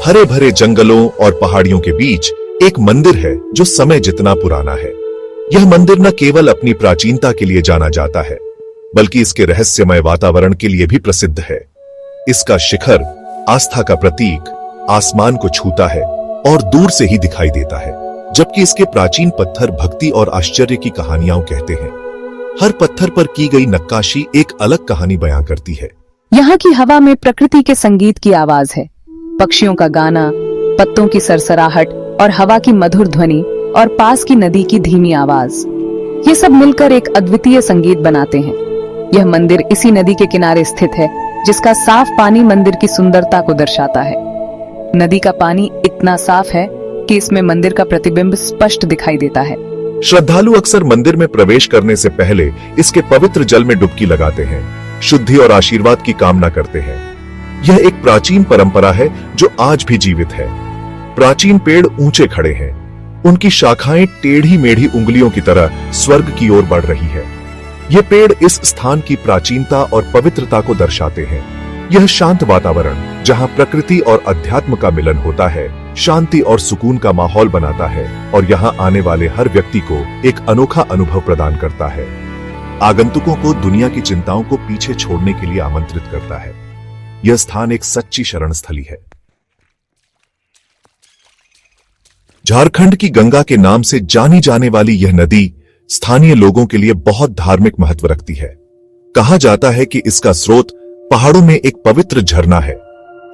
हरे भरे जंगलों और पहाड़ियों के बीच एक मंदिर है जो समय जितना पुराना है। यह मंदिर न केवल अपनी प्राचीनता के लिए जाना जाता है, बल्कि इसके रहस्यमय वातावरण के लिए भी प्रसिद्ध है। इसका शिखर आस्था का प्रतीक आसमान को छूता है और दूर से ही दिखाई देता है, जबकि इसके प्राचीन पत्थर भक्ति और आश्चर्य की कहानियां कहते हैं। हर पत्थर पर की गई नक्काशी एक अलग कहानी बयां करती है। यहाँ की हवा में प्रकृति के संगीत की आवाज है, पक्षियों का गाना, पत्तों की सरसराहट और हवा की मधुर ध्वनि और पास की नदी की धीमी आवाज, ये सब मिलकर एक अद्वितीय संगीत बनाते हैं। यह मंदिर इसी नदी के किनारे स्थित है, जिसका साफ पानी मंदिर की सुंदरता को दर्शाता है। नदी का पानी इतना साफ है कि इसमें मंदिर का प्रतिबिंब स्पष्ट दिखाई देता है। श्रद्धालु अक्सर मंदिर में प्रवेश करने से पहले इसके पवित्र जल में डुबकी लगाते हैं, शुद्धि और आशीर्वाद की कामना करते हैं। यह एक प्राचीन परंपरा है जो आज भी जीवित है। प्राचीन पेड़ ऊंचे खड़े हैं, उनकी शाखाएं टेढ़ी मेढ़ी उंगलियों की तरह स्वर्ग की ओर बढ़ रही है। ये पेड़ इस स्थान की प्राचीनता और पवित्रता को दर्शाते हैं। यह शांत वातावरण, जहां प्रकृति और अध्यात्म का मिलन होता है, शांति और सुकून का माहौल बनाता है और यहां आने वाले हर व्यक्ति को एक अनोखा अनुभव प्रदान करता है। आगंतुकों को दुनिया की चिंताओं को पीछे छोड़ने के लिए आमंत्रित करता है। यह स्थान एक सच्ची शरण स्थली है। झारखंड की गंगा के नाम से जानी जाने वाली यह नदी स्थानीय लोगों के लिए बहुत धार्मिक महत्व रखती है। कहा जाता है कि इसका स्रोत पहाड़ों में एक पवित्र झरना है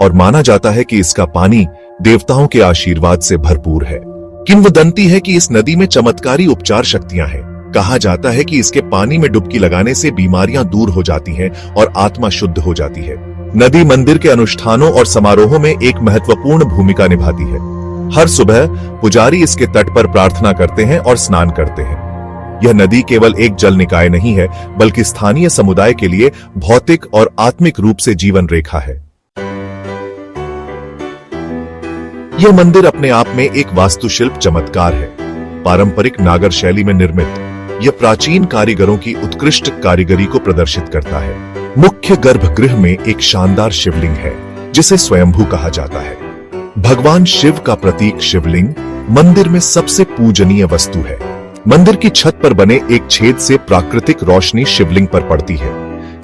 और माना जाता है कि इसका पानी देवताओं के आशीर्वाद से भरपूर है। किंवदंती है कि इस नदी में चमत्कारी उपचार शक्तियां हैं। कहा जाता है कि इसके पानी में डुबकी लगाने से बीमारियां दूर हो जाती हैं और आत्मा शुद्ध हो जाती है। नदी मंदिर के अनुष्ठानों और समारोहों में एक महत्वपूर्ण भूमिका निभाती है। हर सुबह पुजारी इसके तट पर प्रार्थना करते हैं और स्नान करते हैं। यह नदी केवल एक जल निकाय नहीं है, बल्कि स्थानीय समुदाय के लिए भौतिक और आत्मिक रूप से जीवन रेखा है। यह मंदिर अपने आप में एक वास्तुशिल्प चमत्कार है। पारंपरिक नागर शैली में निर्मित यह प्राचीन कारीगरों की उत्कृष्ट कारीगरी को प्रदर्शित करता है। मुख्य गर्भगृह में एक शानदार शिवलिंग है, जिसे स्वयंभू कहा जाता है। भगवान शिव का प्रतीक शिवलिंग मंदिर में सबसे पूजनीय वस्तु है। मंदिर की छत पर बने एक छेद से प्राकृतिक रोशनी शिवलिंग पर पड़ती है,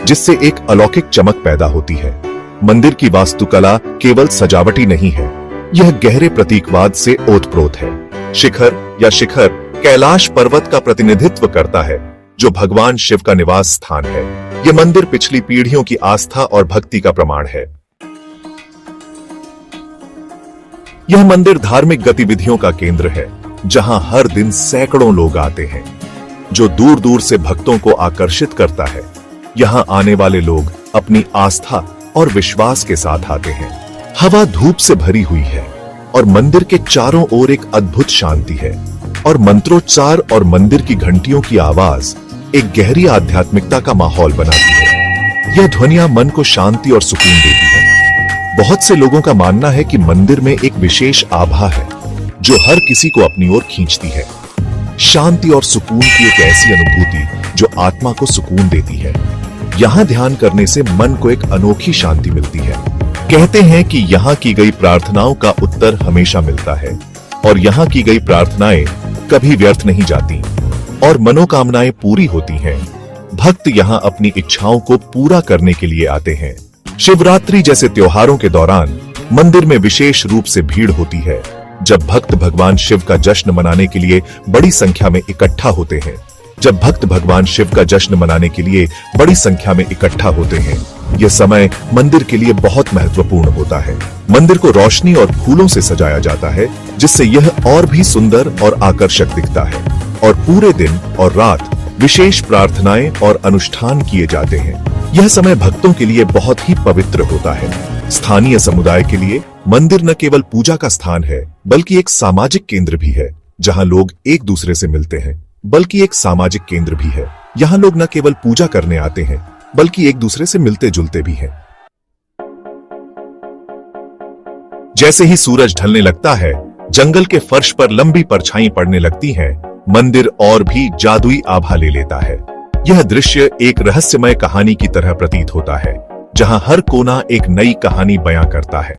जिससे एक अलौकिक चमक पैदा होती है। मंदिर की वास्तुकला केवल सजावटी नहीं है, यह गहरे प्रतीकवाद से ओतप्रोत है। शिखर कैलाश पर्वत का प्रतिनिधित्व करता है, जो भगवान शिव का निवास स्थान है। यह मंदिर पिछली पीढ़ियों की आस्था और भक्ति का प्रमाण है। यह मंदिर धार्मिक गतिविधियों का केंद्र है, जहां हर दिन सैकड़ों लोग आते हैं, जो दूर दूर से भक्तों को आकर्षित करता है। यहां आने वाले लोग अपनी आस्था और विश्वास के साथ आते हैं। हवा धूप से भरी हुई है और मंदिर के चारों ओर एक अद्भुत शांति है, और मंत्रोच्चार और मंदिर की घंटियों की आवाज एक गहरी आध्यात्मिकता का माहौल बनाती है। यह ध्वनियां मन को शांति और सुकून देती है। बहुत से लोगों का मानना है कि मंदिर में एक विशेष आभा है, जो हर किसी को अपनी ओर खींचती है। शांति और सुकून की एक ऐसी अनुभूति जो आत्मा को सुकून देती है। यहाँ ध्यान करने से मन को एक अनोखी शांति मिलती है। कहते हैं कि यहाँ की गई प्रार्थनाओं का उत्तर हमेशा मिलता है, और यहाँ की गई प्रार्थनाएं कभी व्यर्थ नहीं जाती और मनोकामनाएं पूरी होती हैं। भक्त यहाँ अपनी इच्छाओं को पूरा करने के लिए आते हैं। शिवरात्रि जैसे त्योहारों के दौरान मंदिर में विशेष रूप से भीड़ होती है, जब भक्त भगवान शिव का जश्न मनाने के लिए बड़ी संख्या में इकट्ठा होते हैं। यह समय मंदिर के लिए बहुत महत्वपूर्ण होता है। मंदिर को रोशनी और फूलों से सजाया जाता है, जिससे यह और भी सुंदर और आकर्षक दिखता है, और पूरे दिन और रात विशेष प्रार्थनाएं और अनुष्ठान किए जाते हैं। यह समय भक्तों के लिए बहुत ही पवित्र होता है। स्थानीय समुदाय के लिए मंदिर न केवल पूजा का स्थान है, बल्कि एक सामाजिक केंद्र भी है, जहां लोग एक दूसरे से मिलते हैं। यहाँ लोग न केवल पूजा करने आते हैं, बल्कि एक दूसरे से मिलते जुलते भी हैं। जैसे ही सूरज ढलने लगता है, जंगल के फर्श पर लंबी परछाई पड़ने लगती हैं, मंदिर और भी जादुई आभा ले लेता है। यह दृश्य एक रहस्यमय कहानी की तरह प्रतीत होता है, जहां हर कोना एक नई कहानी बयां करता है।